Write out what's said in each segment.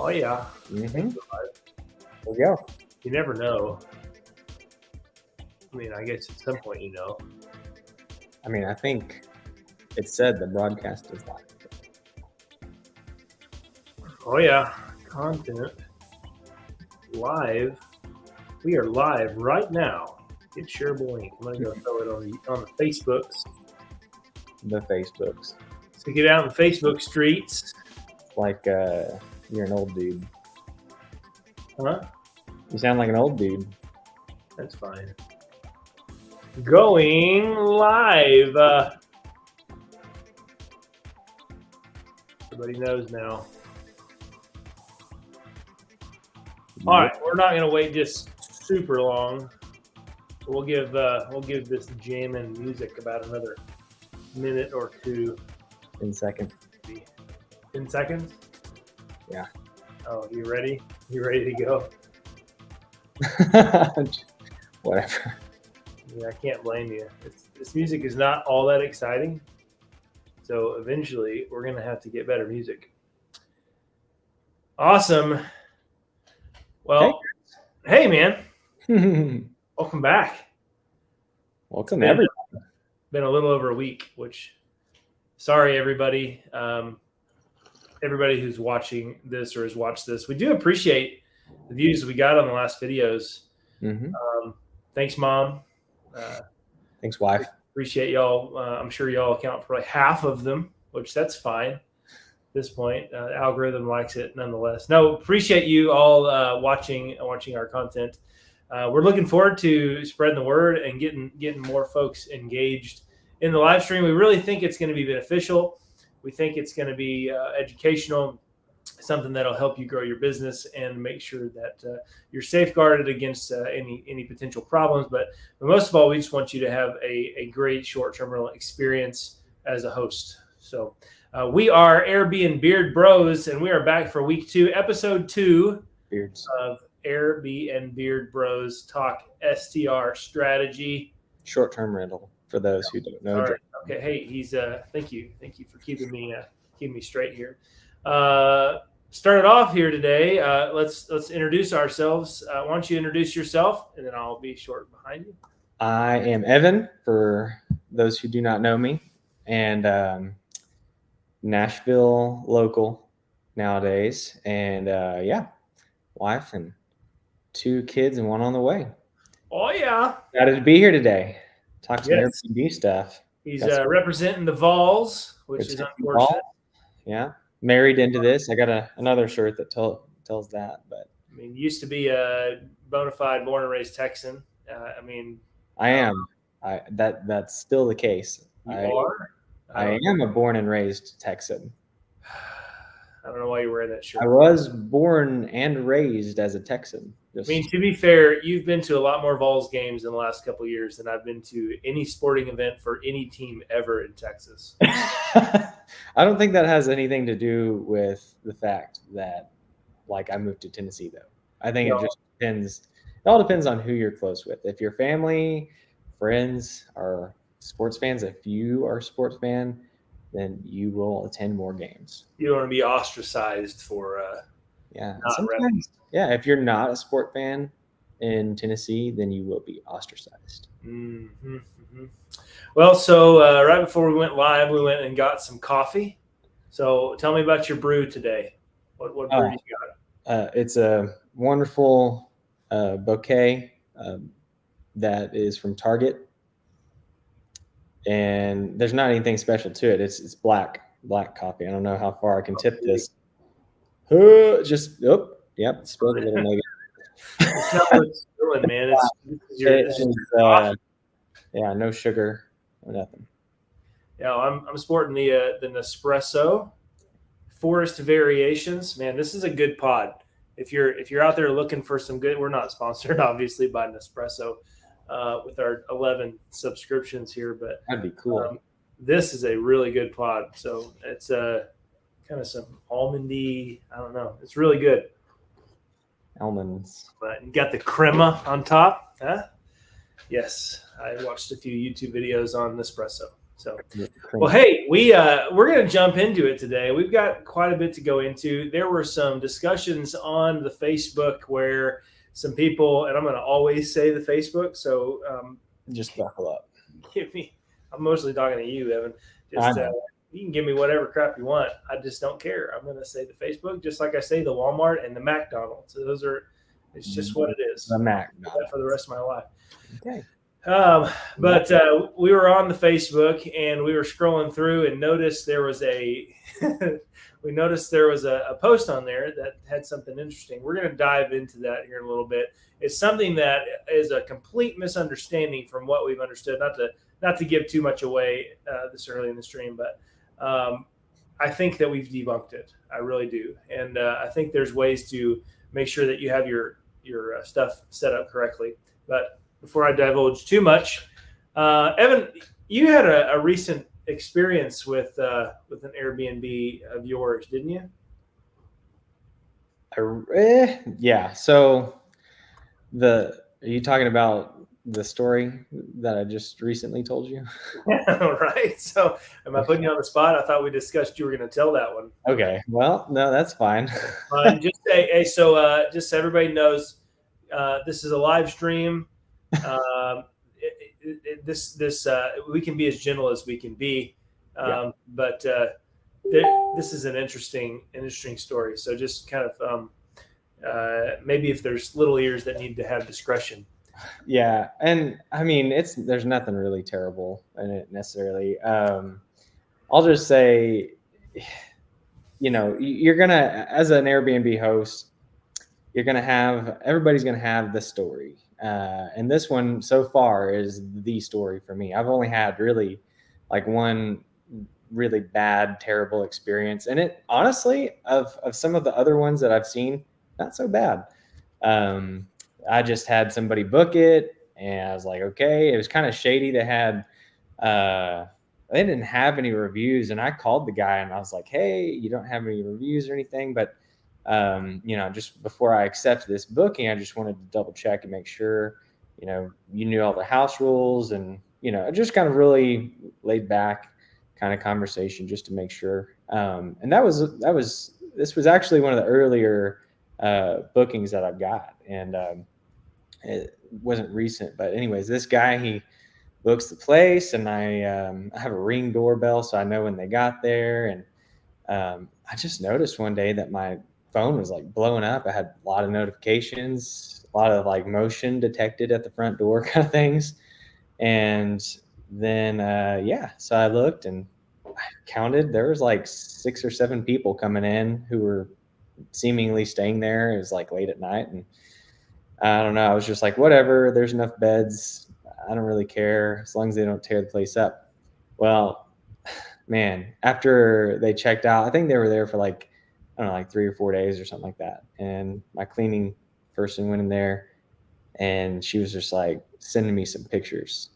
Oh, yeah. There we go. You never know. I mean, I guess at some point you know. I mean, I think it said the broadcast is live. Oh, yeah. Content. Live. We are live right now. Get shareable link. I'm going to go throw it on the Facebooks. The Facebooks. So get out in Facebook streets. Like you're an old dude. Huh? You sound like an old dude. That's fine. Going live. Everybody knows now. All right, we're not going to wait just super long. We'll give this jamming music about another minute or two. 10 seconds. 10 seconds? Yeah. Oh, you ready? You ready to go? Whatever. Yeah, I can't blame you. This music is not all that exciting. So eventually we're going to have to get better music. Awesome. Well, hey man. Welcome back. Welcome, everybody. Been a little over a week, which, sorry, everybody. Everybody who's watching this or has watched this, we do appreciate the views we got on the last videos. Thanks, Mom. Thanks, wife. Appreciate y'all. I'm sure y'all account for like half of them, which that's fine at this point. The algorithm likes it nonetheless. No, appreciate you all watching our content. We're looking forward to spreading the word and getting more folks engaged in the live stream. We really think it's going to be beneficial. We think it's going to be educational, something that'll help you grow your business and make sure that you're safeguarded against any potential problems. But most of all, we just want you to have a great short-term rental experience as a host. So we are AirBNBeard Bros, and we are back for week 2, episode 2 Beards. of AirBNBeard Bros Talk STR strategy. Short-term rental for those who don't know. All right. Okay. Hey, he's thank you for keeping me straight here. Started off here today. Let's introduce ourselves. Why don't you introduce yourself, and then I'll be short behind you. I am Evan, for those who do not know me, and Nashville local nowadays, and wife and 2 kids and 1 on the way. Oh yeah, Excited to be here today. Talk some Yes. Airbnb stuff. He's representing the Vols, which is unfortunate. Yeah, married into this. I got another shirt that tells that, but I mean, used to be a bona fide born and raised Texan. I am. That's still the case. You are? I am a born and raised Texan. I don't know why you're wearing that shirt. I was born and raised as a Texan. I mean, to be fair, you've been to a lot more Vols games in the last couple of years than I've been to any sporting event for any team ever in Texas. I don't think that has anything to do with the fact that, like, I moved to Tennessee, though. I think it just depends. It all depends on who you're close with. If your family, friends are sports fans, if you are a sports fan, then you will attend more games. You don't want to be ostracized for sometimes. Yeah, if you're not a sport fan in Tennessee, then you will be ostracized. Mm-hmm. Well, so right before we went live, we went and got some coffee. So tell me about your brew today. What brew do you got? It's a wonderful bouquet that is from Target, and there's not anything special to it. It's black coffee. I don't know how far I can tip this. Yep, spilled a little nugget. It's not what's doing, man. No sugar, no nothing. Yeah, I'm sporting the Nespresso Forest Variations. Man, this is a good pod. If you're out there looking for some good, we're not sponsored obviously by Nespresso with our 11 subscriptions here, but that'd be cool. This is a really good pod. So it's kind of some almondy. I don't know. It's really good. Almonds. But you got the crema on top, huh? Yes, I watched a few YouTube videos on Nespresso. So, well, hey, we're going to jump into it today. We've got quite a bit to go into. There were some discussions on the Facebook where some people, and I'm going to always say the Facebook, so just buckle up. I'm mostly talking to you, Evan. Just you can give me whatever crap you want. I just don't care. I'm going to say the Facebook, just like I say the Walmart and the McDonald's. So those are, it's just what it is. The McDonald's. For the rest of my life. Okay. But we were on the Facebook and we were scrolling through and noticed there was a post on there that had something interesting. We're going to dive into that here in a little bit. It's something that is a complete misunderstanding from what we've understood. Not to give too much away this early in the stream, but I think that we've debunked it. I really do, and I think there's ways to make sure that you have your stuff set up correctly. But before I divulge too much, Evan, you had a recent experience with an Airbnb of yours, didn't you? Yeah. So are you talking about the story that I just recently told you? Right. So am I putting you on the spot? I thought we discussed you were going to tell that one. Okay. Well, no, that's fine. Just so everybody knows, this is a live stream. We can be as gentle as we can be, but this is an interesting story. So just kind of maybe if there's little ears that need to have discretion. Yeah, and I mean there's nothing really terrible in it necessarily. I'll just say, you're gonna, as an Airbnb host, everybody's gonna have the story. And this one so far is the story for me. I've only had really like one really bad, terrible experience. And it honestly, of some of the other ones that I've seen, not so bad. I just had somebody book it and I was like, okay, it was kind of shady. They didn't have any reviews. And I called the guy and I was like, hey, you don't have any reviews or anything, but just before I accept this booking, I just wanted to double check and make sure, you knew all the house rules and, just kind of really laid back kind of conversation just to make sure. And this was actually one of the earlier bookings that I've got. And it wasn't recent, but anyways, this guy, he books the place and I have a Ring doorbell. So I know when they got there. And I just noticed one day that my phone was like blowing up. I had a lot of notifications, a lot of like motion detected at the front door kind of things. And then, so I looked and I counted, there was like 6 or 7 people coming in who were seemingly staying there. It was like late at night. And I don't know. I was just like, whatever, there's enough beds. I don't really care as long as they don't tear the place up. Well, man, after they checked out, I think they were there for like 3 or 4 days or something like that. And my cleaning person went in there and she was just like sending me some pictures.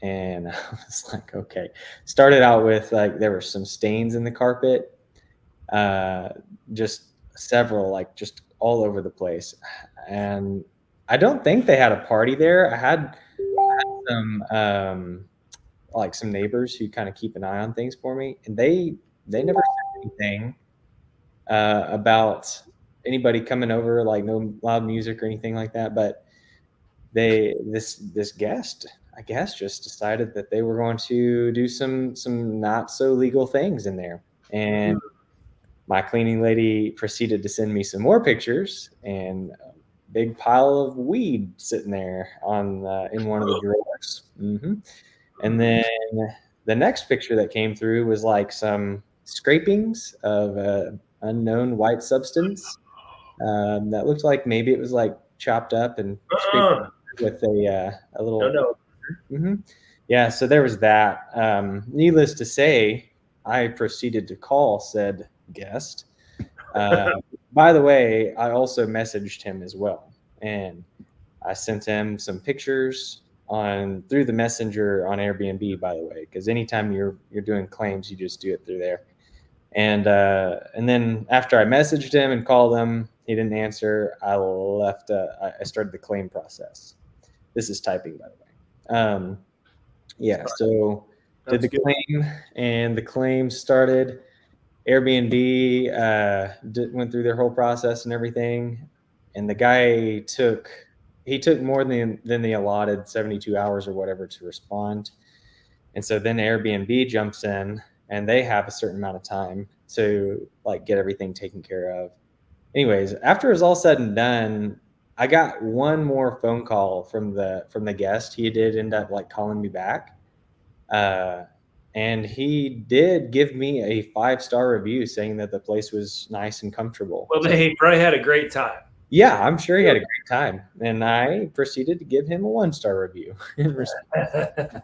And I was like, okay. Started out with like, there were some stains in the carpet, just several, like just all over the place. And I don't think they had a party there. I had some, like some neighbors who kind of keep an eye on things for me. And they never said anything about anybody coming over, like no loud music or anything like that. But this guest, I guess, just decided that they were going to do some not so legal things in there. And my cleaning lady proceeded to send me some more pictures and a big pile of weed sitting there in one of the drawers. Mm-hmm. And then the next picture that came through was like some scrapings of unknown white substance that looked like maybe it was like chopped up and scraped with a little. No. Mm-hmm. Yeah, so there was that. Needless to say, I proceeded to call said guest. By the way, I also messaged him as well, and I sent him some pictures through the messenger on Airbnb, by the way, because anytime you're doing claims, you just do it through there. And then after I messaged him and called him, he didn't answer. I left. I started the claim process. This is typing, by the way. So did the claim, and the claim started. Airbnb went through their whole process and everything, and the guy took more than the allotted 72 hours or whatever to respond. And so then Airbnb jumps in, and they have a certain amount of time to like get everything taken care of. Anyways, after it was all said and done, I got one more phone call from the guest. He did end up like calling me back. And he did give me a 5-star review saying that the place was nice and comfortable. Well, he probably had a great time. Yeah, I'm sure he had a great time. And I proceeded to give him a 1-star review in response.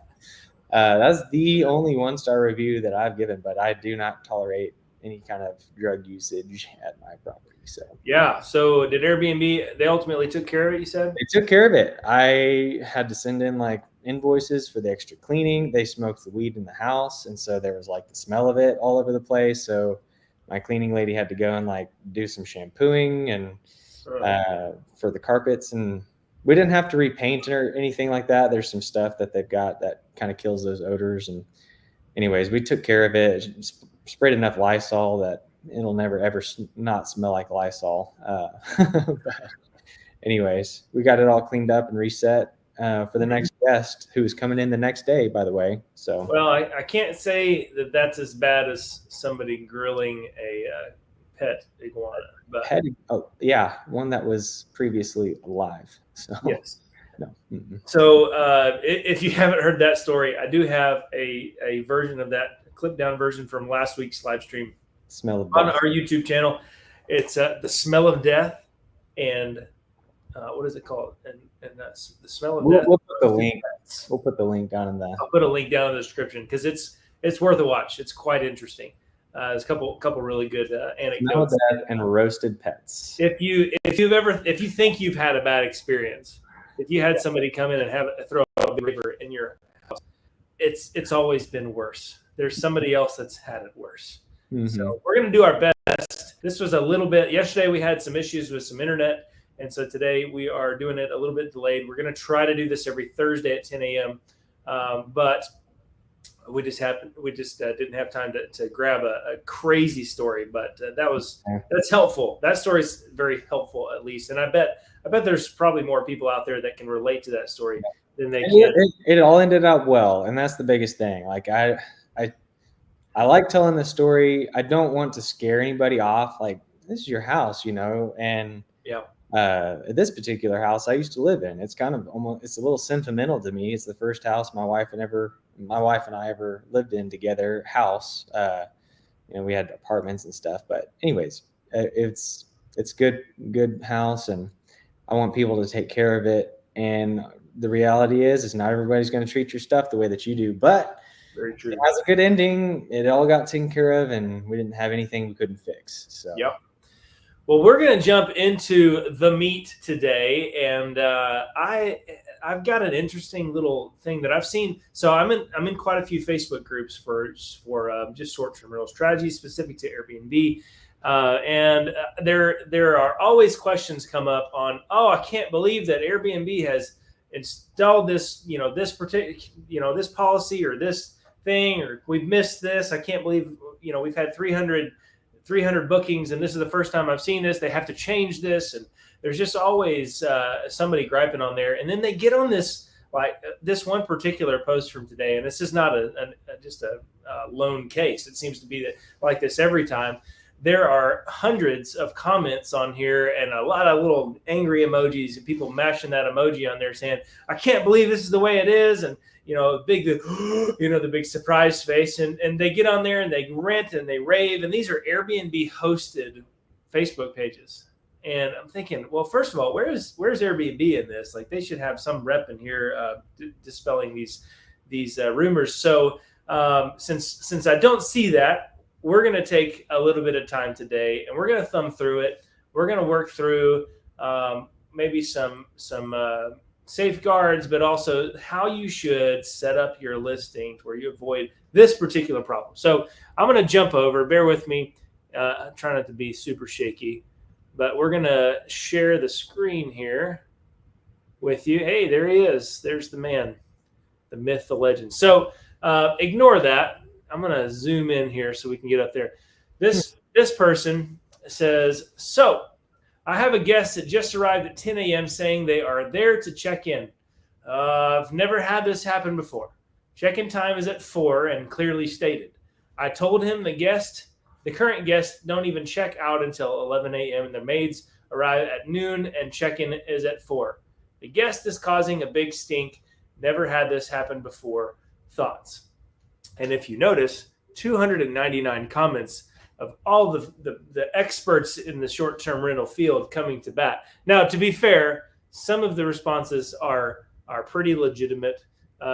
That's the only 1-star review that I've given, but I do not tolerate any kind of drug usage at my property. So yeah. So did Airbnb, they ultimately took care of it, you said? They took care of it. I had to send in like invoices for the extra cleaning. They smoked the weed in the house, and so there was like the smell of it all over the place. So my cleaning lady had to go and like do some shampooing and for the carpets, and we didn't have to repaint or anything like that. There's some stuff that they've got that kind of kills those odors. And anyways, we took care of it, sprayed enough Lysol that it'll never ever not smell like Lysol. But anyways, we got it all cleaned up and reset for the next guest, who is coming in the next day, by the way. So well, I can't say that that's as bad as somebody grilling a pet iguana, but yeah, one that was previously alive. So yes. No. Mm-mm. So if you haven't heard that story, I do have a version of that, clip down version from last week's live stream Smell of on death. our YouTube channel. It's the smell of death, and what is it called? And the smell of death. We'll put the link. We'll put the link down in the. I'll put a link down in the description because it's worth a watch. It's quite interesting. There's a couple really good anecdotes. Smell of death and roasted pets. If you think you've had a bad experience, if you had somebody come in and throw a river in your house, it's always been worse. There's somebody else that's had it worse. Mm-hmm. So we're going to do our best. This was a little bit, yesterday we had some issues with some internet. And so today we are doing it a little bit delayed. We're going to try to do this every Thursday at 10 a.m. But we just didn't have time to grab a crazy story. But that's helpful. That story is very helpful, at least. And I bet there's probably more people out there that can relate to that story than they can. It all ended up well, and that's the biggest thing. Like I like telling the story. I don't want to scare anybody off. Like, this is your house, and yeah. This particular house I used to live in, it's kind of it's a little sentimental to me. It's the first house my wife and I ever lived in together. House, we had apartments and stuff, but anyways, it's good house, and I want people to take care of it. And the reality is not everybody's going to treat your stuff the way that you do, but very true. It has a good ending. It all got taken care of, and we didn't have anything we couldn't fix. So yep. Well, we're going to jump into the meat today, and I've got an interesting little thing that I've seen. So I'm in quite a few Facebook groups for just short-term rental strategies specific to Airbnb, and there are always questions come up on, I can't believe that Airbnb has installed this this particular this policy or this thing, or we've missed this. I can't believe we've had 300 bookings, and this is the first time I've seen this. They have to change this, and there's just always somebody griping on there. And then they get on this, like this one particular post from today, and this is not just a lone case. It seems to be like this every time. There are hundreds of comments on here and a lot of little angry emojis and people mashing that emoji on there saying, I can't believe this is the way it is. And, the big surprise face. And they get on there and they rant and they rave. And these are Airbnb hosted Facebook pages. And I'm thinking, well, first of all, where's Airbnb in this? Like, they should have some rep in here dispelling these rumors. So since I don't see that, we're going to take a little bit of time today, and we're going to thumb through it. We're going to work through maybe some safeguards, but also how you should set up your listing where you avoid this particular problem. So I'm going to jump over. Bear with me. I'm trying not to be super shaky, but we're going to share the screen here with you. Hey, there he is. There's the man, the myth, the legend. So Ignore that. I'm going to zoom in here so we can get up there. This person says, so I have a guest that just arrived at 10 a.m. saying they are there to check in. I've never had this happen before. Check-in time is at 4 and clearly stated. I told him the current guests don't even check out until 11 a.m. and their maids arrive at noon and check-in is at 4. The guest is causing a big stink. Never had this happen before. Thoughts? And if you notice, 299 comments of all the experts in the short-term rental field coming to bat. Now, to be fair, some of the responses are pretty legitimate.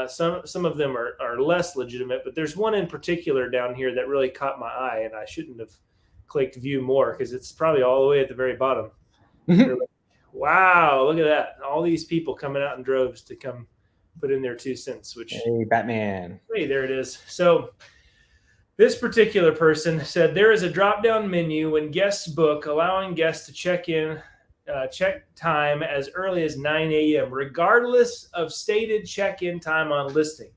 Some of them are less legitimate, but there's one in particular down here that really caught my eye, and I shouldn't have clicked view more because it's probably all the way at the very bottom. Like, wow, look at that. All these people coming out in droves to come put in their 2 cents, which, hey, Batman. Hey, there it is. So this particular person said there is a drop-down menu when guests book, allowing guests to check time as early as 9 a.m., regardless of stated check-in time on listing.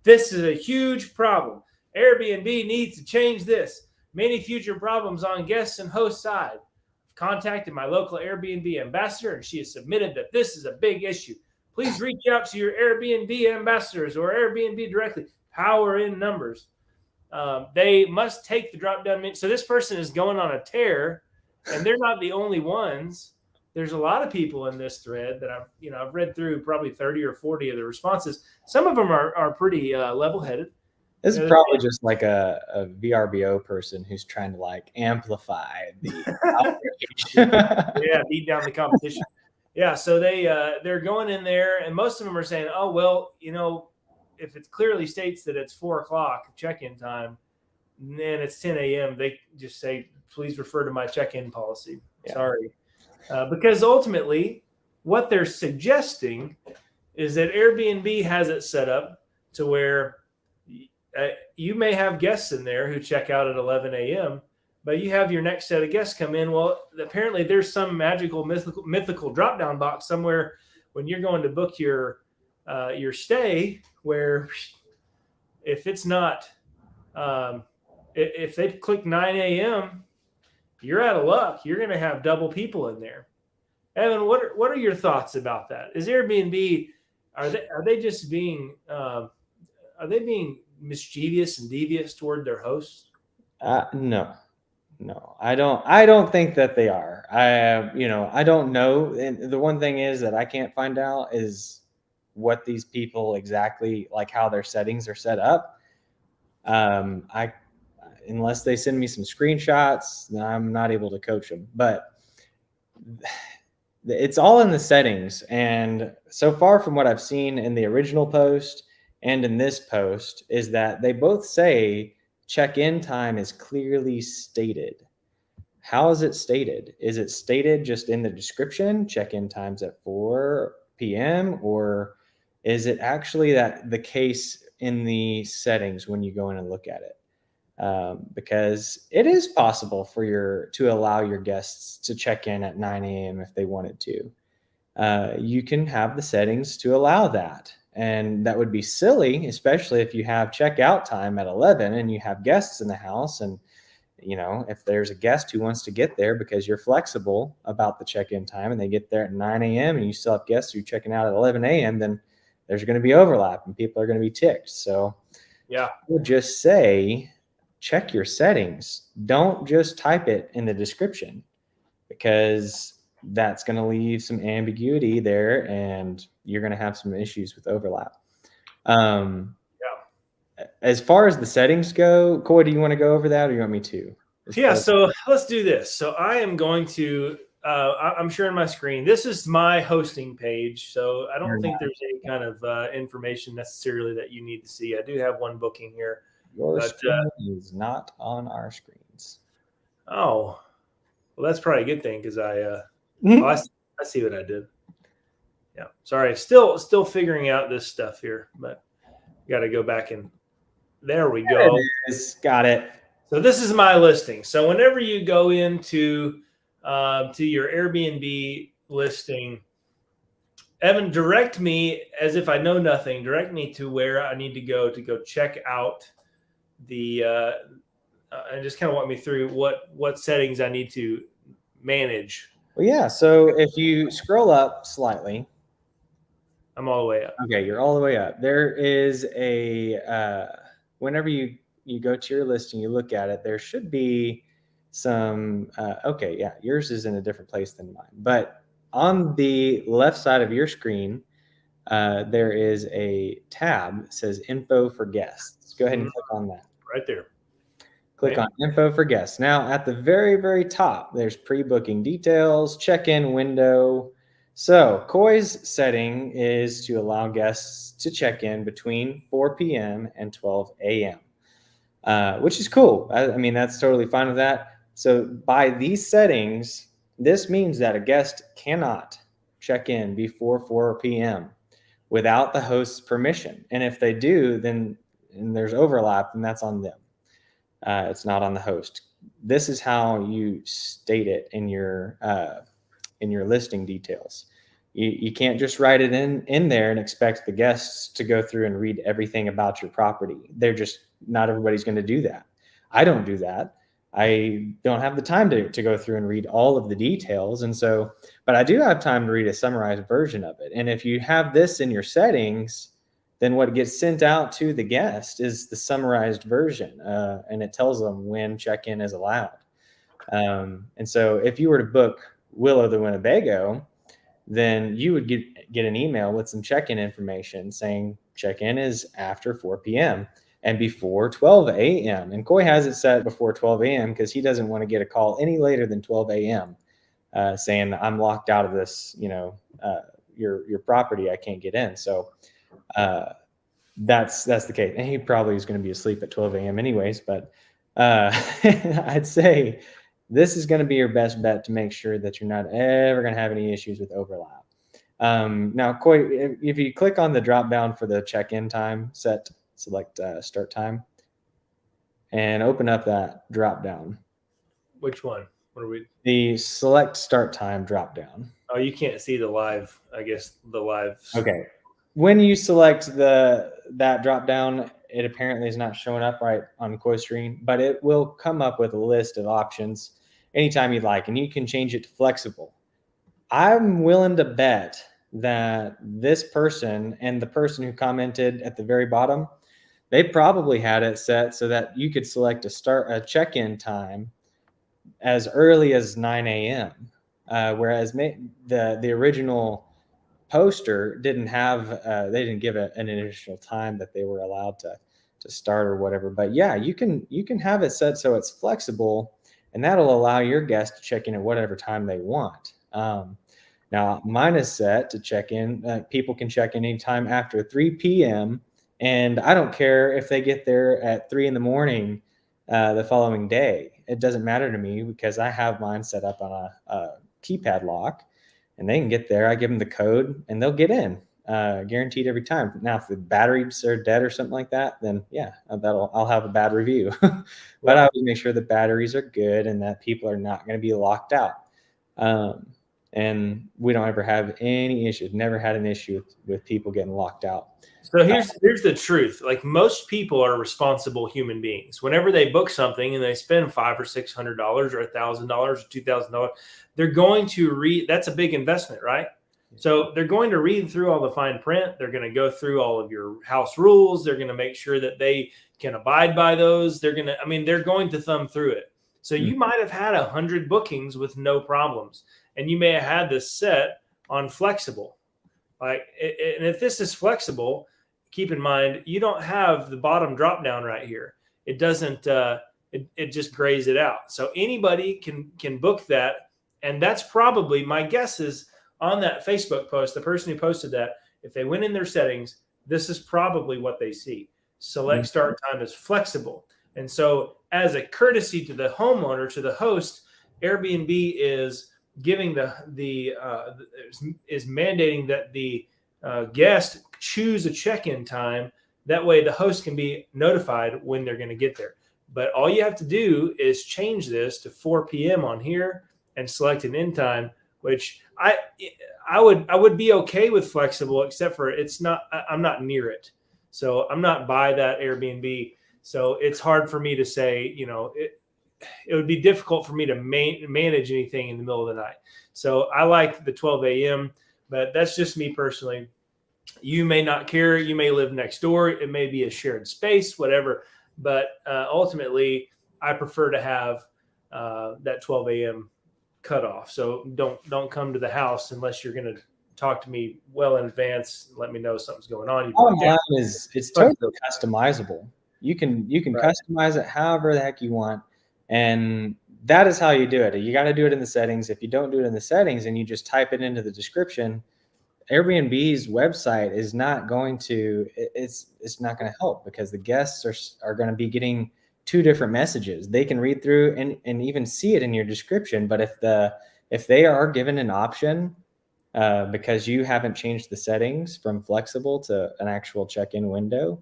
This is a huge problem. Airbnb needs to change this. Many future problems on guests and host side. I've contacted my local Airbnb ambassador, and she has submitted that this is a big issue. Please reach out to your Airbnb ambassadors or Airbnb directly. Power in numbers. They must take the drop-down menu. So this person is going on a tear, and they're not the only ones. There's a lot of people in this thread that I've read through probably 30 or 40 of the responses. Some of them are pretty level-headed. This is probably just like a VRBO person who's trying to like amplify the outrage. Yeah, beat down the competition. Yeah, so they're going in there, and most of them are saying, oh, well, if it clearly states that it's 4 o'clock check-in time, and then it's 10 a.m., they just say, please refer to my check-in policy. Yeah. Sorry. Because ultimately, what they're suggesting is that Airbnb has it set up to where you may have guests in there who check out at 11 a.m., but you have your next set of guests come in. Well, apparently there's some magical, mythical drop-down box somewhere when you're going to book your stay where if it's not, if they click 9 a.m., you're out of luck. You're going to have double people in there. Evan, what are your thoughts about that? Is Airbnb, are they just being are they being mischievous and devious toward their hosts? No, I don't think that they are. I don't know. And the one thing is that I can't find out is what these people exactly, like how their settings are set up. Unless they send me some screenshots, then I'm not able to coach them. But it's all in the settings. And so far from what I've seen in the original post and in this post is that they both say check-in time is clearly stated. How is it stated? Is it stated just in the description, check-in times at 4 p.m., or is it actually that the case in the settings when you go in and look at it? Because it is possible to allow your guests to check in at 9 a.m. if they wanted to. You can have the settings to allow that. And that would be silly, especially if you have checkout time at 11 and you have guests in the house. And, if there's a guest who wants to get there because you're flexible about the check-in time and they get there at 9 a.m. and you still have guests who are checking out at 11 a.m., then there's going to be overlap and people are going to be ticked. So yeah, I would just say, check your settings. Don't just type it in the description because that's going to leave some ambiguity there and you're going to have some issues with overlap. As far as the settings go, Coy, do you want to go over that or you want me to? So let's do this. So I am going to, I'm sharing my screen. This is my hosting page. So I don't think there's any kind of information necessarily that you need to see. I do have one booking here. Your screen is not on our screens. Oh, well, that's probably a good thing because I see what I did. Yeah, sorry, still figuring out this stuff here, but got to go back and there we go. It is. Got it. So this is my listing. So whenever you go into to your Airbnb listing, Evan, direct me as if I know nothing. Direct me to where I need to go check out the and just kind of walk me through what settings I need to manage. Well, yeah. So if you scroll up slightly, I'm all the way up. okay, you're all the way up. There is whenever you go to your listing, you look at it, there should be some, okay, yeah, yours is in a different place than mine. But on the left side of your screen, there is a tab that says Info for Guests. Go ahead and click on that. Right there. Click on Info for Guests. Now, at the very, very top, there's pre-booking details, check-in window. So Koi's setting is to allow guests to check in between 4 p.m. and 12 a.m., which is cool. I mean, that's totally fine with that. So by these settings, this means that a guest cannot check in before 4 p.m. without the host's permission. And if they do, then and there's overlap, then that's on them. It's not on the host. This is how you state it in your listing details. You can't just write it in there and expect the guests to go through and read everything about your property. They're just not everybody's going to do that. I don't do that. I don't have the time to go through and read all of the details. And so, but I do have time to read a summarized version of it. And if you have this in your settings, then what gets sent out to the guest is the summarized version, and it tells them when check-in is allowed. And so if you were to book Willow the Winnebago, then you would get an email with some check-in information saying check-in is after 4 p.m. and before 12 a.m. And Koi has it set before 12 a.m. because he doesn't want to get a call any later than 12 a.m. Saying I'm locked out of this, your property, I can't get in. So that's the case. And he probably is going to be asleep at 12 a.m. anyways, but I'd say this is going to be your best bet to make sure that you're not ever going to have any issues with overlap. Now, Koi, if you click on the drop down for the check-in time, select start time, and open up that drop down. Which one? What are we? The select start time drop down. Oh, you can't see the live. I guess the live. Okay. When you select that drop down, it apparently is not showing up right on Koi screen, but it will come up with a list of options anytime you'd like, and you can change it to flexible. I'm willing to bet that this person and the person who commented at the very bottom, they probably had it set so that you could select a check-in time as early as 9 a.m. Whereas the original poster didn't have, they didn't give an additional time that they were allowed to start or whatever. But yeah, you can have it set so it's flexible, and that'll allow your guests to check in at whatever time they want. Now mine is set to check in. People can check in anytime after 3 p.m. And I don't care if they get there at 3 a.m. The following day. It doesn't matter to me because I have mine set up on a keypad lock, and they can get there. I give them the code and they'll get in, guaranteed every time. Now, if the batteries are dead or something like that, then yeah, I'll have a bad review. But I always make sure the batteries are good and that people are not going to be locked out. And we don't ever have any issues. Never had an issue with people getting locked out. So here's the truth. Like, most people are responsible human beings. Whenever they book something and they spend $500 or $600 or $1,000 or $2,000, they're going to read. That's a big investment, right? So they're going to read through all the fine print. They're going to go through all of your house rules. They're going to make sure that they can abide by those. They're going to thumb through it. So you might have had 100 bookings with no problems, and you may have had this set on flexible. And if this is flexible, keep in mind, you don't have the bottom drop down right here. It doesn't, it just grays it out. So anybody can book that. And that's probably, my guess is, on that Facebook post, the person who posted that, if they went in their settings, this is probably what they see. Select start time is flexible. And so as a courtesy to the homeowner, to the host, Airbnb is giving is mandating that the guest choose a check-in time. That way the host can be notified when they're going to get there. But all you have to do is change this to 4 p.m. on here and select an end time which I would be okay with flexible, except for I'm not near it. So I'm not by that Airbnb. So it's hard for me to say, it would be difficult for me to manage anything in the middle of the night. So I like the 12 a.m., but that's just me personally. You may not care. You may live next door. It may be a shared space, whatever. But ultimately, I prefer to have that 12 a.m. cutoff. So don't come to the house unless you're going to talk to me well in advance and let me know something's going on. It's totally customizable. You can Right. customize it however the heck you want. And that is how you do it. You got to do it in the settings. If you don't do it in the settings and you just type it into the description, Airbnb's website is not going to, it's not going to help, because the guests are going to be getting two different messages. They can read through and even see it in your description. But if they are given an option, because you haven't changed the settings from flexible to an actual check-in window,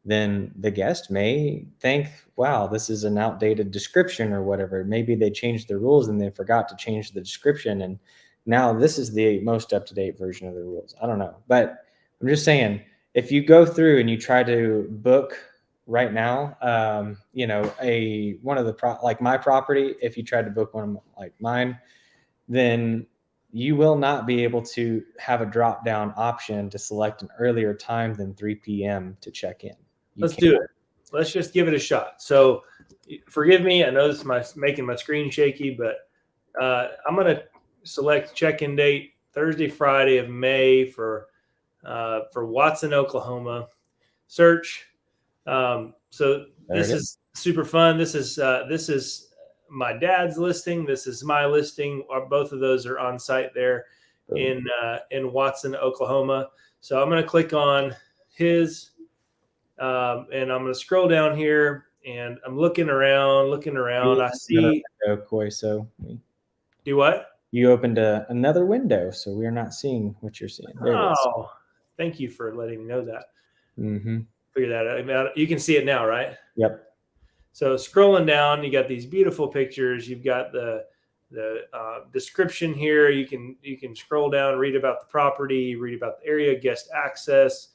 then the guest may think, wow, this is an outdated description or whatever. Maybe they changed the rules and they forgot to change the description, and now this is the most up-to-date version of the rules. I don't know. But I'm just saying, if you go through and you try to book right now, one of the like my property, if you tried to book one like mine, then you will not be able to have a drop-down option to select an earlier time than 3 p.m. to check in. Let's do it. Let's just give it a shot. So forgive me. I know this is making my screen shaky, but I'm going to select check-in date Thursday, Friday of May for Watson, Oklahoma. Search. So this is super fun. This is my dad's listing. This is my listing. Both of those are on site there in Watson, Oklahoma. So I'm going to click on his. And I'm going to scroll down here, and I'm looking around. I see. So do what? You opened another window, so we're not seeing what you're seeing. Oh, thank you for letting me know that. Mm-hmm. Figure that out. You can see it now, right? Yep. So scrolling down, you got these beautiful pictures. You've got the description here. You can scroll down, read about the property, read about the area, guest access.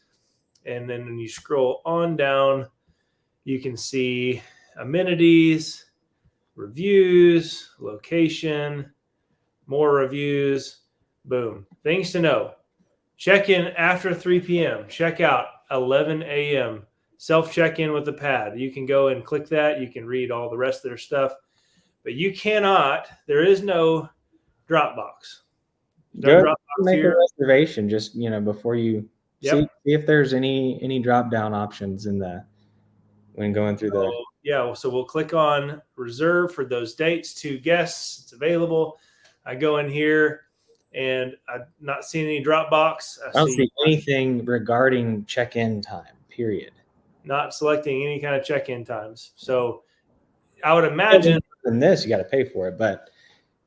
And then when you scroll on down, you can see amenities, reviews, location, more reviews, boom. Things to know. Check in after 3 p.m. Check out 11 a.m. Self-check-in with the pad. You can go and click that. You can read all the rest of their stuff. But there is no Dropbox. No Dropbox make here. A reservation just, before you... Yep. See if there's any drop down options when going through the. Yeah, so we'll click on reserve for those dates, 2 guests. It's available. I go in here and I'm not seeing any Dropbox. I don't see anything regarding check-in time, period. Not selecting any kind of check-in times. So I would imagine in this you got to pay for it, but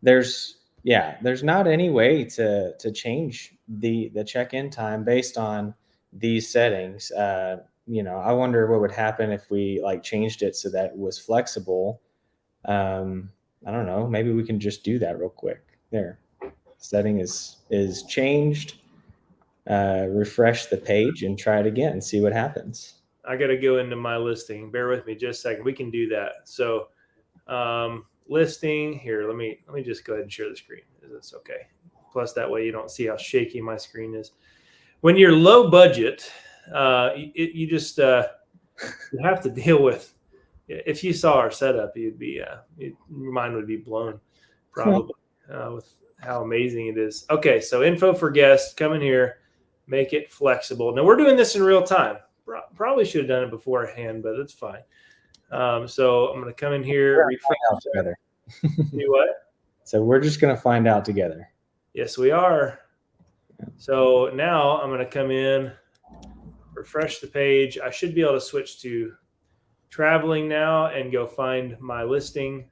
there's not any way to change the check-in time based on these settings. I wonder what would happen if we changed it so that it was flexible. I don't know. Maybe we can just do that real quick. There, setting is changed. Refresh the page and try it again and see what happens. I got to go into my listing. Bear with me just a second. We can do that. So listing here. Let me just go ahead and share the screen. Is this okay? Plus that way you don't see how shaky my screen is. When you're low budget, you just you have to deal with. If you saw our setup, your mind would be blown, probably, with how amazing it is. Okay, so info for guests. Come in here, make it flexible. Now we're doing this in real time. Probably should have done it beforehand, but it's fine. So I'm going to come in here. Refresh together. Do what? So we're just going to find out together. Yes, we are. So now I'm going to come in, refresh the page. I should be able to switch to traveling now and go find my listing.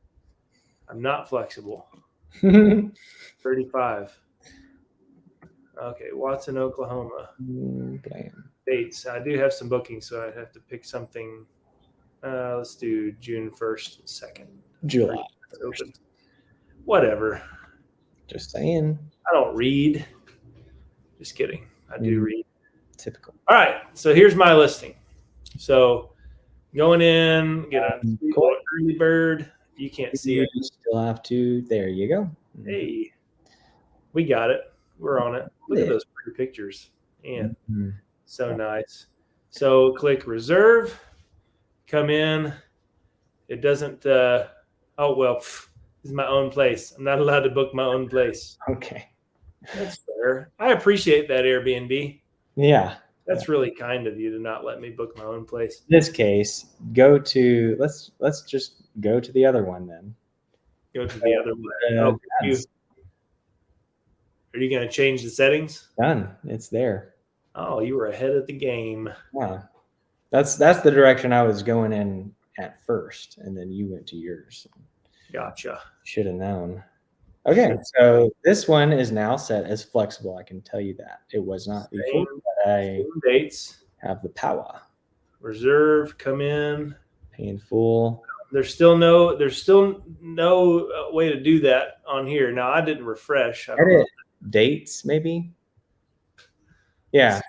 I'm not flexible. 35. Okay, Watson, Oklahoma. Dates. I do have some bookings, so I have to pick something. Let's do June 1st, 2nd. July. Open. Whatever. Just saying. I don't read. Just kidding. I do read. Typical. All right. So here's my listing. So going in, get a early bird. You can't see it. You still have to. There you go. Hey, we got it. We're on it. Look at those pretty pictures. And so nice. So click reserve. Come in. It doesn't. Oh well. This is my own place. I'm not allowed to book my own place. Okay. That's fair. I appreciate that, Airbnb. Yeah. That's really kind of you to not let me book my own place. In this case, go to let's just go to the other one then. Go to the other one. Are you going to change the settings? Done. It's there. Oh, you were ahead of the game. Yeah. That's the direction I was going in at first, and then you went to yours. Gotcha. Should have known. Okay, so this one is now set as flexible. I can tell you that. It was not before, but I dates. Have the power. Reserve, come in. Pay in full. There's still no way to do that on here. Now I didn't refresh. Edit dates, maybe. Yeah.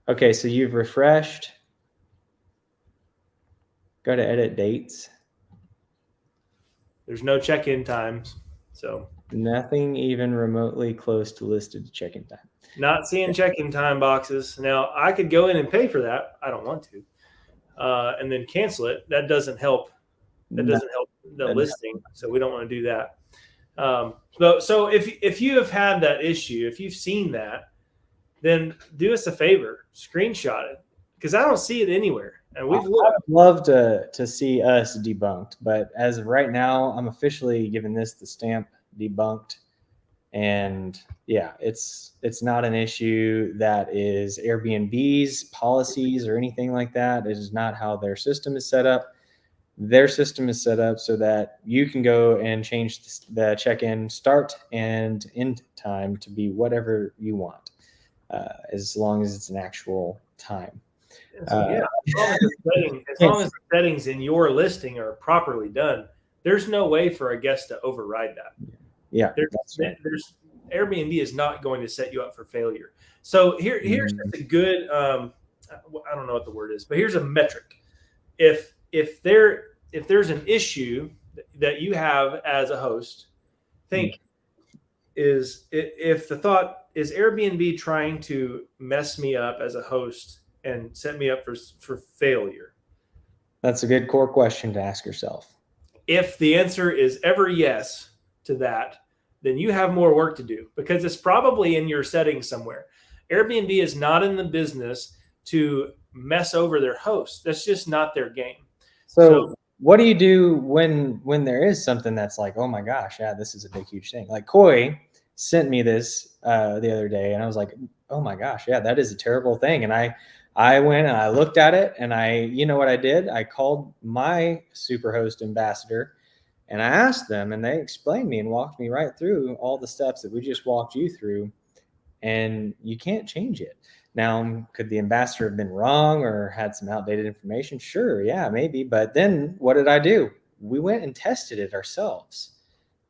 Okay, so you've refreshed. Go to edit dates. There's no check-in times. So nothing even remotely close to listed check-in time. Not seeing check-in time boxes. Now I could go in and pay for that. I don't want to. And then cancel it. That doesn't help. That doesn't help the listing. So we don't want to do that. So if you have had that issue, if you've seen that, then do us a favor, screenshot it, because I don't see it anywhere. And I'd love to see us debunked, but as of right now, I'm officially giving this the stamp debunked. And yeah, it's not an issue that is Airbnb's policies or anything like that. It is not how their system is set up. Their system is set up so that you can go and change the check-in start and end time to be whatever you want, as long as it's an actual time. Yeah, as long as the settings in your listing are properly done, there's no way for a guest to override that. Yeah, there's Airbnb is not going to set you up for failure. So here's just a good I don't know what the word is, but here's a metric. If there's an issue that you have as a host, think if the thought is Airbnb trying to mess me up as a host and set me up for failure? That's a good core question to ask yourself. If the answer is ever yes to that, then you have more work to do, because it's probably in your settings somewhere. Airbnb is not in the business to mess over their hosts. That's just not their game. So what do you do when there is something that's like, oh my gosh, yeah, this is a big, huge thing? Like Coy sent me this the other day, and I was like, oh my gosh, yeah, that is a terrible thing. And I went and I looked at it, and you know what I did? I called my Superhost ambassador and I asked them, and they explained me and walked me right through all the steps that we just walked you through, and you can't change it. Now, could the ambassador have been wrong or had some outdated information? Sure, yeah, maybe. But then what did I do? We went and tested it ourselves,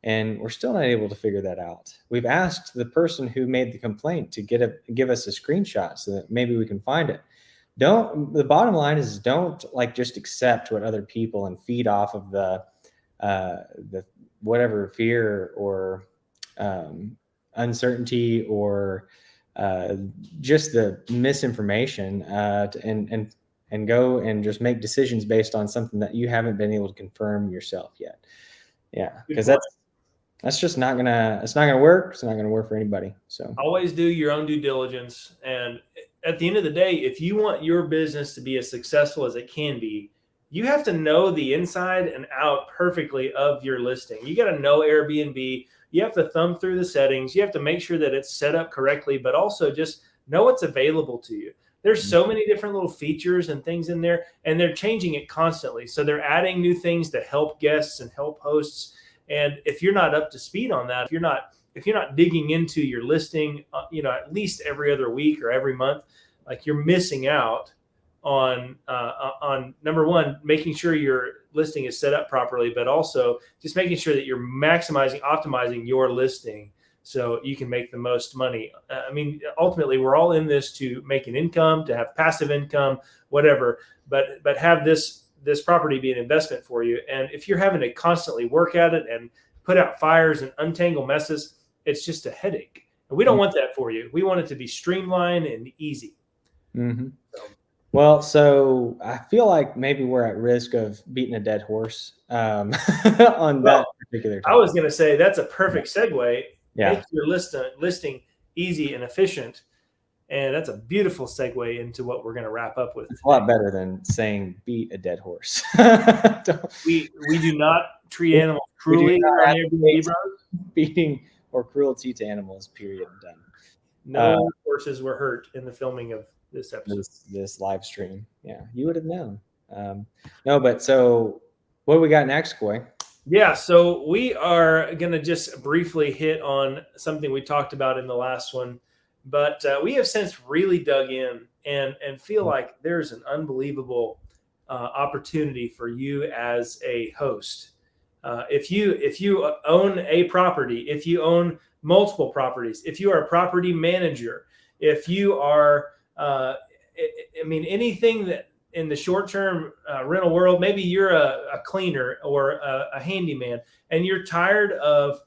and we're still not able to figure that out. We've asked the person who made the complaint to give us a screenshot so that maybe we can find it. The bottom line is, don't just accept what other people and feed off of the whatever fear or uncertainty or just the misinformation and go and just make decisions based on something that you haven't been able to confirm yourself yet. Yeah, because that's just not gonna work. It's not gonna work for anybody. So always do your own due diligence, and at the end of the day, if you want your business to be as successful as it can be, you have to know the inside and out perfectly of your listing. You got to know Airbnb. You have to thumb through the settings. You have to make sure that it's set up correctly, but also just know what's available to you. There's so many different little features and things in there, and they're changing it constantly. So they're adding new things to help guests and help hosts. And if you're not up to speed on that, if you're not digging into your listing, at least every other week or every month, you're missing out on number one, making sure listing is set up properly, but also just making sure that you're optimizing your listing so you can make the most money. I mean, ultimately, we're all in this to make an income, to have passive income, whatever, but have this property be an investment for you. And if you're having to constantly work at it and put out fires and untangle messes, it's just a headache. And we don't want that for you. We want it to be streamlined and easy. Mm-hmm. Well, so I feel like maybe we're at risk of beating a dead horse on that particular topic. I was going to say that's a perfect segue. Yeah. Make your listing easy and efficient. And that's a beautiful segue into what we're going to wrap up with. It's a lot better than saying beat a dead horse. we do not treat animals cruelly. Beating or cruelty to animals, period. Done. No horses were hurt in the filming of this episode. This live stream. Yeah, you would have known. No, but so what do we got next, Coy? Yeah, so we are going to just briefly hit on something we talked about in the last one, but we have since really dug in and feel like there's an unbelievable opportunity for you as a host. If you own a property, if you own multiple properties, if you are a property manager, if you are, anything that in the short-term rental world, maybe you're a cleaner or a handyman, and you're tired of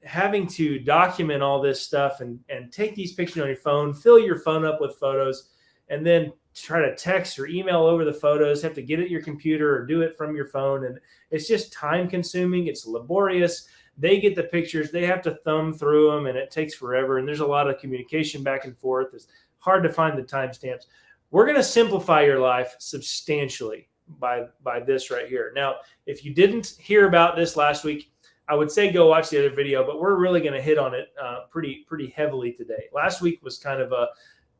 having to document all this stuff and take these pictures on your phone, fill your phone up with photos, and then try to text or email over the photos, have to get at your computer or do it from your phone. And it's just time consuming. It's laborious. They get the pictures, they have to thumb through them, and it takes forever. And there's a lot of communication back and forth. It's hard to find the timestamps. We're going to simplify your life substantially by this right here. Now, if you didn't hear about this last week, I would say go watch the other video, but we're really going to hit on it pretty heavily today. Last week was kind of a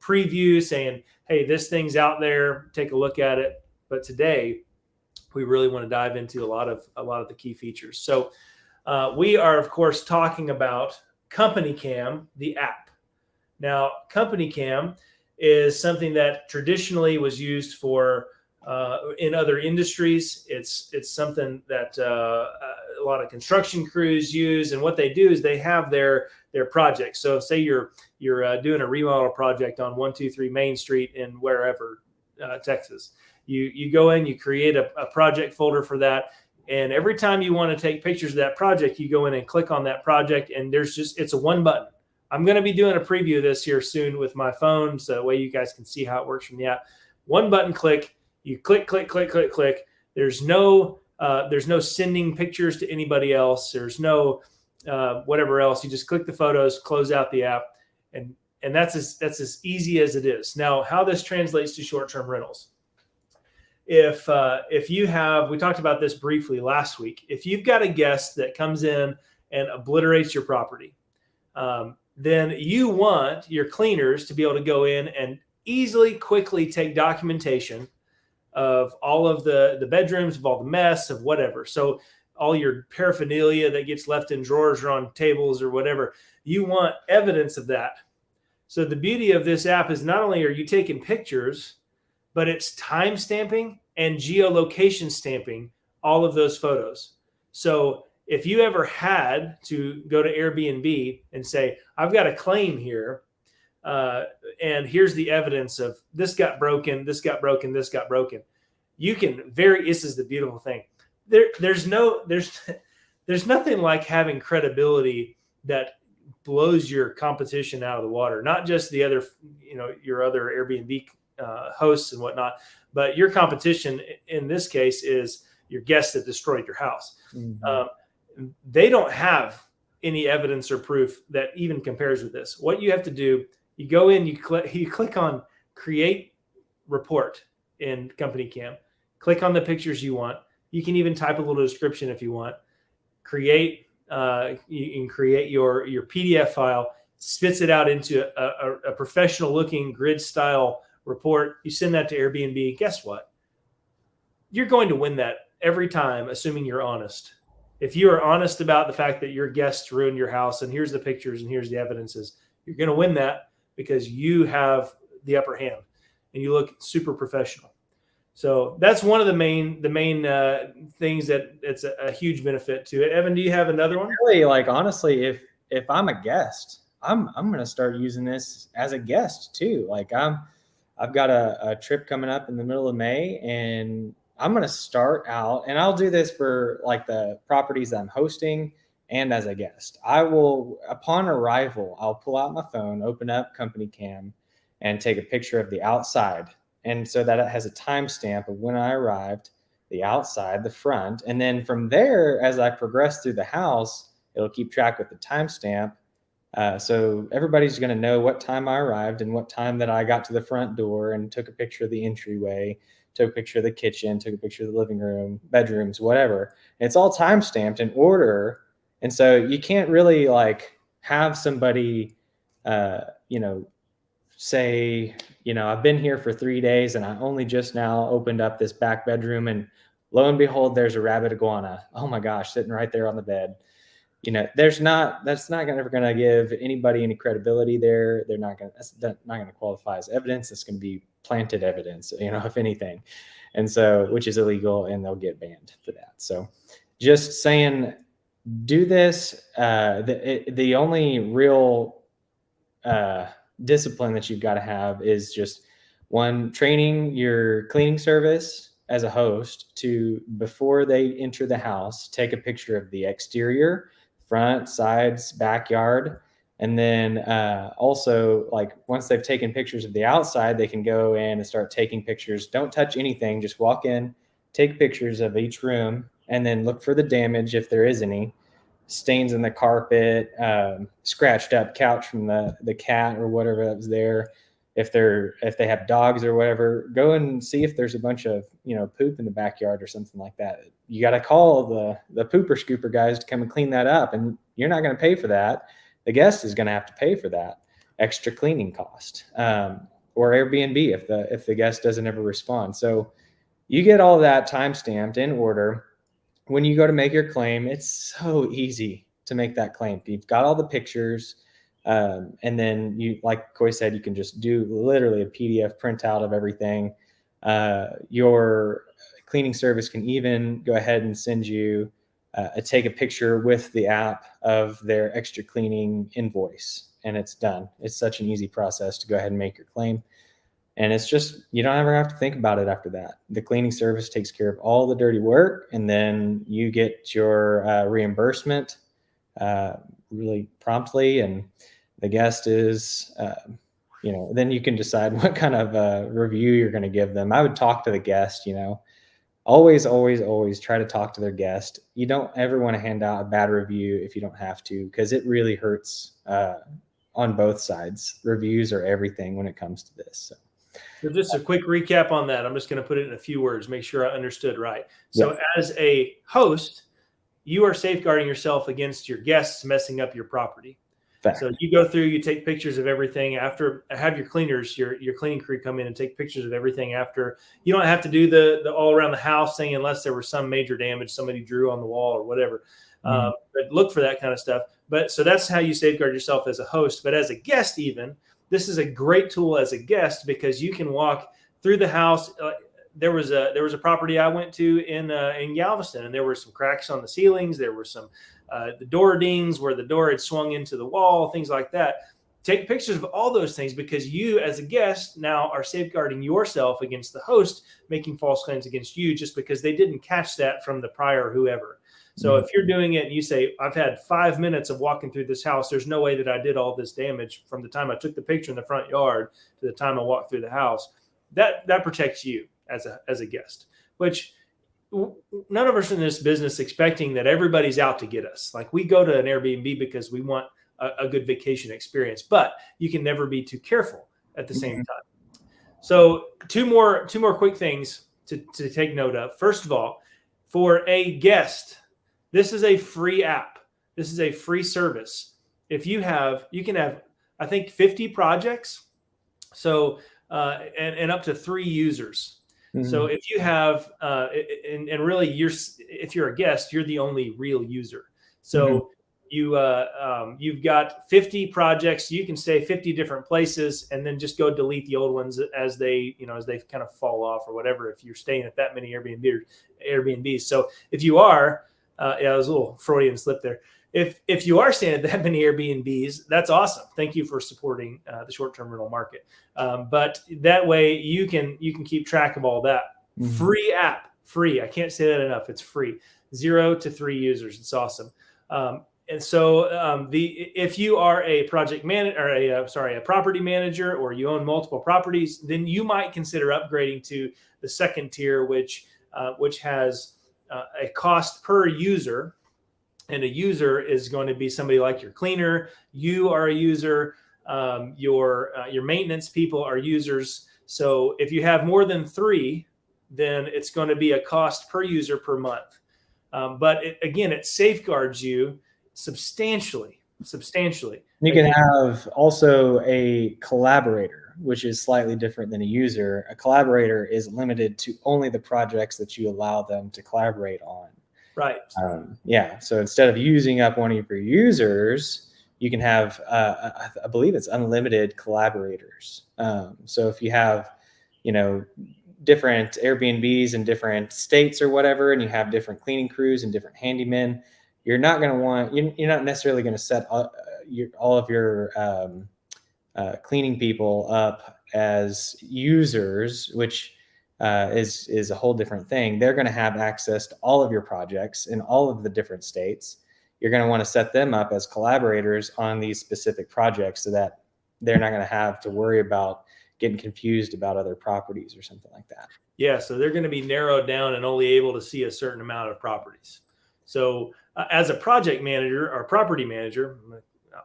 preview saying, hey, this thing's out there, take a look at it. But today we really want to dive into a lot of the key features. So we are, of course, talking about Company Cam, the app. Now, Company Cam is something that traditionally was used for in other industries. It's something that a lot of construction crews use, and what they do is they have their projects. So, say you're doing a remodel project on 123 Main Street in wherever Texas. You go in, you create a project folder for that. And every time you want to take pictures of that project, you go in and click on that project, and it's a one button. I'm going to be doing a preview of this here soon with my phone, so that way you guys can see how it works from the app. One button click, you click. There's no sending pictures to anybody else. There's no whatever else. You just click the photos, close out the app, and that's as easy as it is. Now, how this translates to short-term rentals. If you have, we talked about this briefly last week. If you've got a guest that comes in and obliterates your property, then you want your cleaners to be able to go in and easily, quickly take documentation of all of the bedrooms, of all the mess, of whatever. So all your paraphernalia that gets left in drawers or on tables or whatever, you want evidence of that. So the beauty of this app is not only are you taking pictures, but it's time stamping and geolocation stamping all of those photos. So if you ever had to go to Airbnb and say, I've got a claim here, and here's the evidence of this got broken, you can this is the beautiful thing. There's nothing like having credibility that blows your competition out of the water. Not just the other, your other Airbnb hosts and whatnot, but your competition in this case is your guest that destroyed your house. Mm-hmm. They don't have any evidence or proof that even compares with this. What you have to do, you go in, you click on create report in Company Cam, click on the pictures you want. You can even type a little description if you want. You can create your PDF file, spits it out into a professional looking grid style report. You send that to Airbnb. Guess what? You're going to win that every time, assuming you're honest. If you are honest about the fact that your guests ruined your house and here's the pictures and here's the evidences, you're going to win that because you have the upper hand and you look super professional. So that's one of the main things that it's a huge benefit to it. Evan, do you have another one? Really, like honestly, if I'm a guest, I'm gonna start using this as a guest too. Like I've got a trip coming up in the middle of May, and I'm gonna start out, and I'll do this for like the properties I'm hosting and as a guest. I will, upon arrival, I'll pull out my phone, open up company cam, and take a picture of the outside, and so that it has a timestamp of when I arrived, the outside, the front, and then from there, as I progress through the house, it'll keep track with the timestamp. So everybody's going to know what time I arrived and what time that I got to the front door and took a picture of the entryway, took a picture of the kitchen, took a picture of the living room, bedrooms, whatever. And it's all time stamped in order. And so you can't really like have somebody, say, I've been here for 3 days and I only just now opened up this back bedroom, and lo and behold, there's a rabbit iguana. Oh my gosh, sitting right there on the bed. That's not ever going to give anybody any credibility there. That's not going to qualify as evidence. It's going to be planted evidence, if anything. And so, which is illegal, and they'll get banned for that. So just saying, do this. The only real discipline that you've got to have is just one, training your cleaning service as a host to, before they enter the house, take a picture of the exterior, front, sides, backyard. And then also, like, once they've taken pictures of the outside, they can go in and start taking pictures. Don't touch anything. Just walk in, take pictures of each room, and then look for the damage if there is any. Stains in the carpet, scratched up couch from the cat or whatever that was there. If they have dogs or whatever, go and see if there's a bunch of poop in the backyard or something like that. You got to call the pooper scooper guys to come and clean that up, and you're not going to pay for that. The guest is going to have to pay for that extra cleaning cost, or Airbnb if the guest doesn't ever respond. So you get all of that time stamped in order. When you go to make your claim, it's so easy to make that claim. You've got all the pictures, and then you, like Coy said, you can just do literally a PDF printout of everything. Your cleaning service can even go ahead and send you take a picture with the app of their extra cleaning invoice, and it's done. It's such an easy process to go ahead and make your claim. And it's just, you don't ever have to think about it after that. The cleaning service takes care of all the dirty work, and then you get your reimbursement really promptly. And the guest is, then you can decide what kind of review you're going to give them. I would talk to the guest, always, always, always try to talk to their guest. You don't ever want to hand out a bad review if you don't have to, because it really hurts on both sides. Reviews are everything when it comes to this. So just a quick recap on that. I'm just going to put it in a few words, make sure I understood right. So as a host, you are safeguarding yourself against your guests messing up your property. Fact. So you go through, you take pictures of everything after, have your cleaners, your cleaning crew come in and take pictures of everything after. You don't have to do the all around the house thing unless there was some major damage somebody drew on the wall or whatever. But look for that kind of stuff. But so that's how you safeguard yourself as a host. But as a guest, even, this is a great tool as a guest, because you can walk through the house. There was a property I went to in Galveston, and there were some cracks on the ceilings. There were some the door dings where the door had swung into the wall, things like that. Take pictures of all those things, because you as a guest now are safeguarding yourself against the host making false claims against you just because they didn't catch that from the prior whoever. So if you're doing it and you say, I've had 5 minutes of walking through this house, there's no way that I did all this damage from the time I took the picture in the front yard to the time I walked through the house, that protects you as a guest, which none of us in this business expecting that everybody's out to get us. Like, we go to an Airbnb because we want a good vacation experience, but you can never be too careful at the same time. So two more quick things to take note of. First of all, for a guest, this is a free app. This is a free service. You can have, I think, 50 projects. So, and up to 3 users. So if you have, and really if you're a guest, you're the only real user. So you've got 50 projects. You can stay 50 different places, and then just go delete the old ones as they kind of fall off or whatever. If you're staying at that many Airbnbs, so if you are, yeah, it was a little Freudian slip there. If you are staying at that many Airbnbs, that's awesome. Thank you for supporting the short-term rental market. But that way you can keep track of all that. Mm-hmm. Free app, free. I can't say that enough. It's free. 0 to 3 users. It's awesome. And so if you are a project manager or a property manager, or you own multiple properties, then you might consider upgrading to the second tier, which has a cost per user. And a user is going to be somebody like your cleaner. You are a user. Your maintenance people are users. So if you have more than 3, then it's going to be a cost per user per month. But it safeguards you substantially. You can have also a collaborator, which is slightly different than a user. A collaborator is limited to only the projects that you allow them to collaborate on. Right. So instead of using up one of your users, you can have, I believe it's unlimited collaborators. So if you have, different Airbnbs in different states or whatever, and you have different cleaning crews and different handymen, you're not going to want, you're not necessarily going to set all of your cleaning people up as users, which is a whole different thing. They're going to have access to all of your projects in all of the different states. You're going to want to set them up as collaborators on these specific projects so that they're not going to have to worry about getting confused about other properties or something like that. Yeah, so they're going to be narrowed down and only able to see a certain amount of properties. So as a project manager or property manager,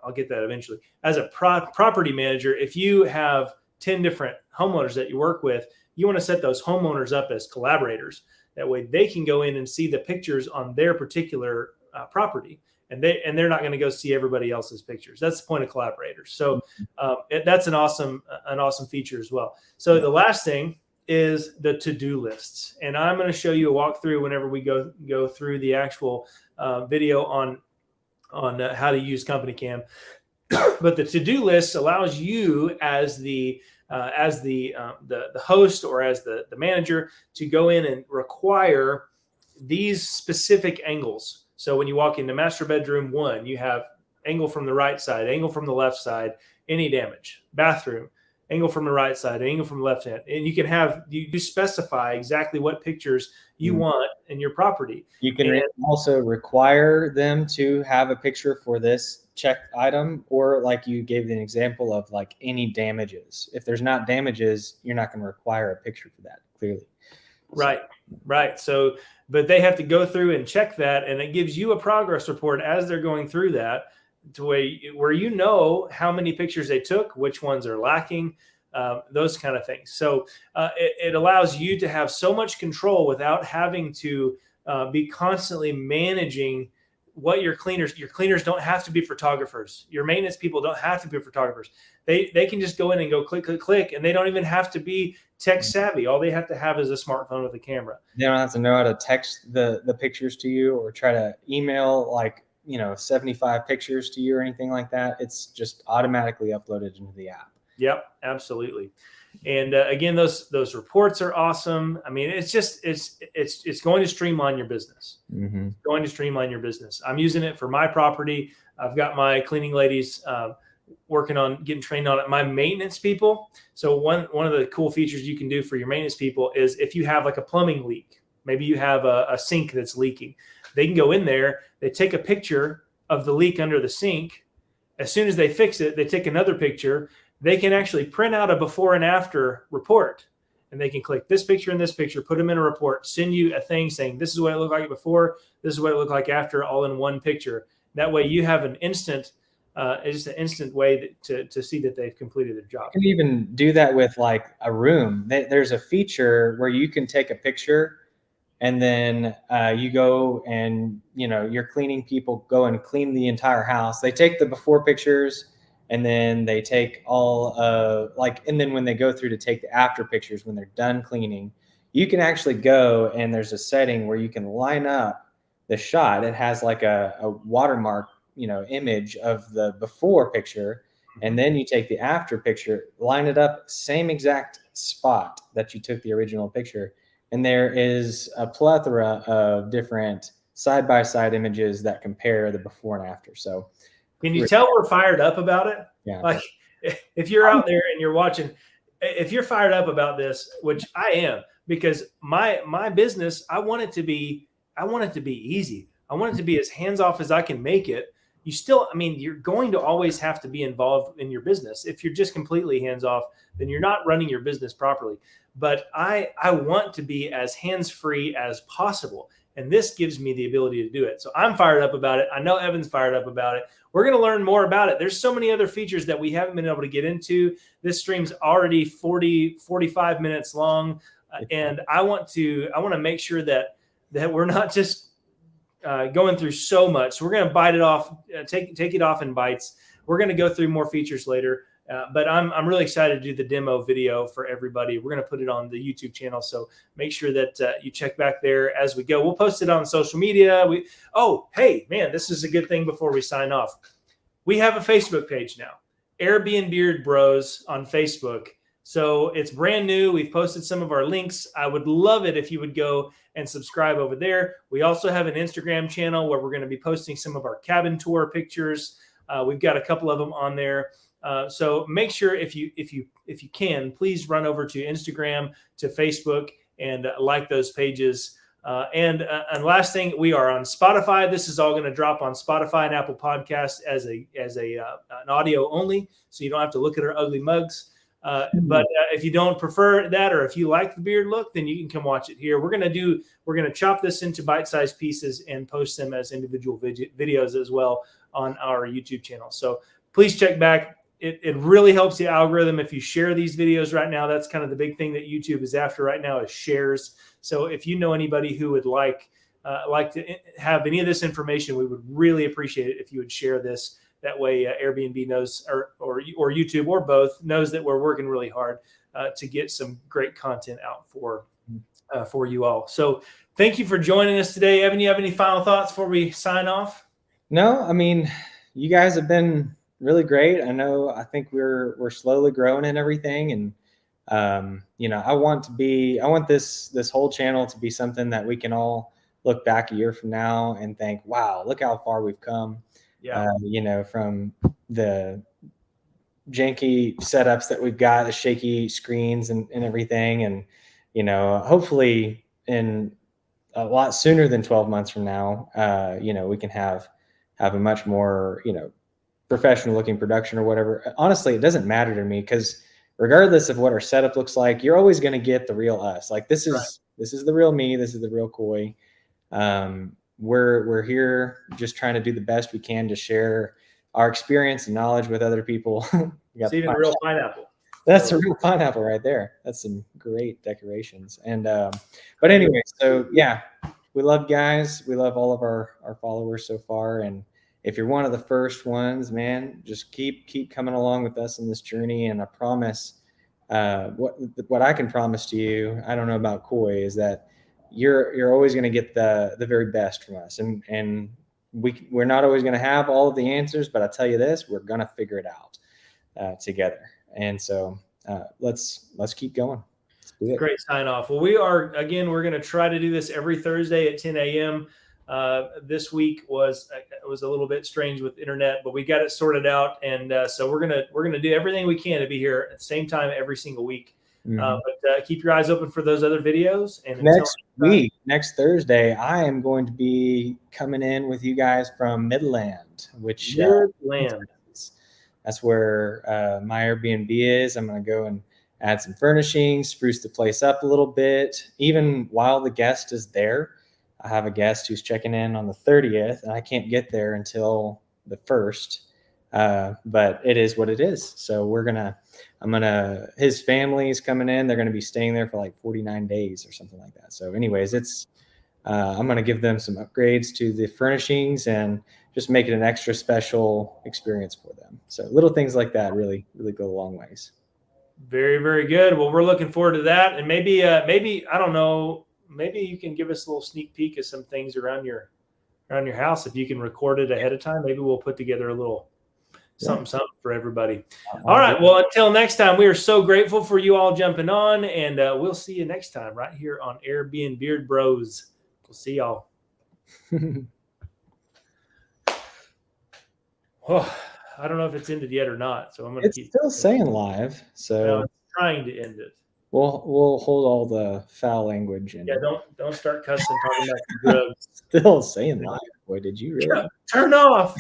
I'll get that eventually. As a property manager, if you have 10 different homeowners that you work with, you want to set those homeowners up as collaborators. That way they can go in and see the pictures on their particular property, and they're not going to go see everybody else's pictures. That's the point of collaborators. So that's an awesome feature as well. So the last thing is the to-do lists, and I'm going to show you a walkthrough whenever we go through the actual video on how to use Company Cam. But the to-do list allows you as the host or as the manager to go in and require these specific angles. So when you walk into master bedroom 1, you have angle from the right side, angle from the left side, any damage. Bathroom, angle from the right side, angle from the left hand. And you can have, you specify exactly what pictures you want in your property. You can also require them to have a picture for this check item, or like you gave an example of like any damages. If there's not damages, you're not going to require a picture for that, clearly. Right. So, but they have to go through and check that, and it gives you a progress report as they're going through that, to where you know how many pictures they took, which ones are lacking, those kind of things. So it allows you to have so much control without having to be constantly managing what your cleaners don't have to be photographers. Your maintenance people don't have to be photographers. They can just go in and go click, and they don't even have to be tech savvy. All they have to have is a smartphone with a camera. They don't have to know how to text the pictures to you or try to email 75 pictures to you or anything like that. It's just automatically uploaded into the app. Yep, absolutely. And again, those reports are awesome. I mean, it's going to streamline your business. Mm-hmm. It's going to streamline your business. I'm using it for my property. I've got my cleaning ladies working on getting trained on it. My maintenance people. So one of the cool features you can do for your maintenance people is if you have like a plumbing leak, maybe you have a sink that's leaking, they can go in there, they take a picture of the leak under the sink. As soon as they fix it, they take another picture. They can actually print out a before and after report, and they can click this picture and this picture, put them in a report, send you a thing saying, this is what it looked like before, this is what it looked like after, all in one picture. That way you have an instant way to see that they've completed their job. You can even do that with like a room. There's a feature where you can take a picture, and then you go and, your cleaning people go and clean the entire house. They take the before pictures, and then they take and then when they go through to take the after pictures, when they're done cleaning, you can actually go and there's a setting where you can line up the shot. It has like a watermark image of the before picture, and then you take the after picture, line it up, same exact spot that you took the original picture, and there is a plethora of different side-by-side images that compare the before and after. So can you tell we're fired up about it? Yeah. Like if you're out there and you're watching, if you're fired up about this, which I am, because my business, I want it to be easy. I want it to be as hands-off as I can make it. You're going to always have to be involved in your business. If you're just completely hands-off, then you're not running your business properly. But I want to be as hands-free as possible. And this gives me the ability to do it. So I'm fired up about it. I know Evan's fired up about it. We're going to learn more about it. There's so many other features that we haven't been able to get into. This stream's already 45 minutes long. And I want to make sure that we're not just going through so much. So we're going to bite it off, take it off in bites. We're going to go through more features later. But I'm really excited to do the demo video for everybody. We're going to put it on the YouTube channel. So make sure that you check back there as we go. We'll post it on social media. Hey, man, this is a good thing before we sign off. We have a Facebook page now, AirBNBeard Bros on Facebook. So it's brand new. We've posted some of our links. I would love it if you would go and subscribe over there. We also have an Instagram channel where we're going to be posting some of our cabin tour pictures. We've got a couple of them on there. So make sure if you can, please run over to Instagram, to Facebook, and like those pages. And last thing, we are on Spotify. This is all going to drop on Spotify and Apple Podcasts as an audio only, so you don't have to look at our ugly mugs. But if you don't prefer that, or if you like the beard look, then you can come watch it here. We're going to chop this into bite-sized pieces and post them as individual videos as well on our YouTube channel. So please check back. It really helps the algorithm if you share these videos right now. That's kind of the big thing that YouTube is after right now, is shares. So if you know anybody who would like to have any of this information, we would really appreciate it if you would share this. That way Airbnb knows, or YouTube, or both, knows that we're working really hard to get some great content out for you all. So thank you for joining us today. Evan, you have any final thoughts before we sign off? No, you guys have been really great. I think we're slowly growing and everything. And, I want this whole channel to be something that we can all look back a year from now and think, wow, look how far we've come. Yeah. From the janky setups that we've got, the shaky screens and everything. And, hopefully in a lot sooner than 12 months from now, we can have a much more, professional looking production or whatever. Honestly, it doesn't matter to me, because regardless of what our setup looks like, you're always going to get the real us. Like this is the real me. This is the real Coy. We're here just trying to do the best we can to share our experience and knowledge with other people. It's even a real pineapple. That's a real pineapple right there. That's some great decorations. And but anyway, so yeah, we love you guys. We love all of our followers so far. And if you're one of the first ones, man, just keep coming along with us in this journey. And I promise, what I can promise to you, I don't know about Coy, is that you're always going to get the very best from us. And we're not always going to have all of the answers, but I tell you this, we're going to figure it out together. And so let's keep going. Great sign off. Well, we're going to try to do this every Thursday at 10 a.m. This week was a little bit strange with internet, but we got it sorted out. And so we're going to do everything we can to be here at the same time every single week. But keep your eyes open for those other videos. And next Thursday, I am going to be coming in with you guys from Midland, which that's where my Airbnb is. I'm going to go and add some furnishings, spruce the place up a little bit, even while the guest is there. I have a guest who's checking in on the 30th, and I can't get there until the 1st. But it is what it is. So his family's coming in. They're going to be staying there for like 49 days or something like that. So anyways, I'm going to give them some upgrades to the furnishings and just make it an extra special experience for them. So little things like that really, really go a long ways. Very, very good. Well, we're looking forward to that. And maybe, I don't know, maybe you can give us a little sneak peek of some things around your around your house. If you can record it ahead of time, maybe we'll put together a little something for everybody. All right. Well, until next time, we are so grateful for you all jumping on, and we'll see you next time right here on AirBNBeard Bros. We'll see y'all. Oh, I don't know if it's ended yet or not, so I'm going to keep. It's still saying live, so it's trying to end it. We'll hold all the foul language and don't start cussing talking about drugs. Still saying live. Boy, did you really? Turn off.